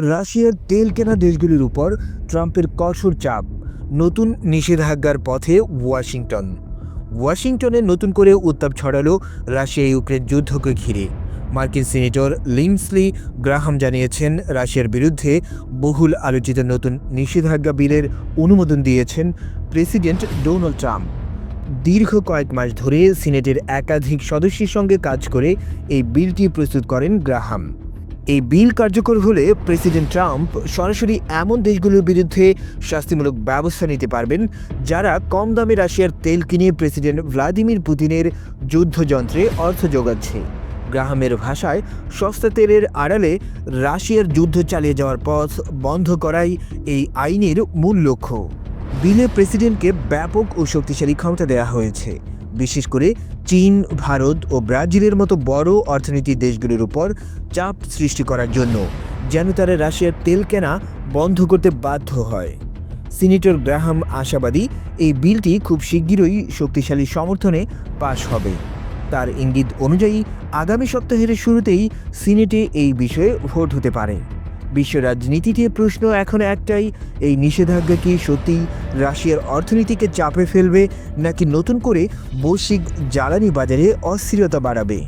রাশিয়ার তেল কেনা দেশগুলির উপর ট্রাম্পের কঠোর চাপ, নতুন নিষেধাজ্ঞার পথে ওয়াশিংটন। ওয়াশিংটনে নতুন করে উত্তাপ ছড়ালো রাশিয়া ইউক্রেন যুদ্ধকে ঘিরে। মার্কিন সিনেটর লিন্ডসে গ্রাহাম জানিয়েছেন, রাশিয়ার বিরুদ্ধে বহুল আলোচিত নতুন নিষেধাজ্ঞা বিলের অনুমোদন দিয়েছেন প্রেসিডেন্ট ডোনাল্ড ট্রাম্প। দীর্ঘ কয়েক মাস ধরে সিনেটের একাধিক সদস্যের সঙ্গে কাজ করে এই বিলটি প্রস্তুত করেন গ্রাহাম। এই বিল কার্যকর হলে প্রেসিডেন্ট ট্রাম্প সরাসরি এমন দেশগুলোর বিরুদ্ধে শাস্তিমূলক ব্যবস্থা নিতে পারবেন যারা কম দামে রাশিয়ার তেল কিনে প্রেসিডেন্ট ভ্লাদিমির পুতিনের যুদ্ধযন্ত্রে অর্থ যোগাচ্ছে। গ্রাহামের ভাষায়, সস্তা তেলের আড়ালে রাশিয়ার যুদ্ধ চালিয়ে যাওয়ার পথ বন্ধ করাই এই আইনের মূল লক্ষ্য। বিলে প্রেসিডেন্টকে ব্যাপক ও শক্তিশালী ক্ষমতা দেওয়া হয়েছে, বিশেষ করে চীন, ভারত ও ব্রাজিলের মতো বড় অর্থনীতির দেশগুলির উপর চাপ সৃষ্টি করার জন্য, যেন তারা রাশিয়ার তেল কেনা বন্ধ করতে বাধ্য হয়। সিনেটর গ্রাহাম আশাবাদী, এই বিলটি খুব শিগগিরই শক্তিশালী সমর্থনে পাশ হবে। তার ইঙ্গিত অনুযায়ী আগামী সপ্তাহের শুরুতেই সিনেটে এই বিষয়ে ভোট হতে পারে। বিশ্ব রাজনীতিতে প্রশ্ন এখন একটাই, এই নিষেধাজ্ঞা কি সত্যিই রাশিয়ার অর্থনীতিকে চাপে ফেলবে, নাকি নতুন করে বৈশ্বিক জ্বালানি বাজারে অস্থিরতা বাড়াবে?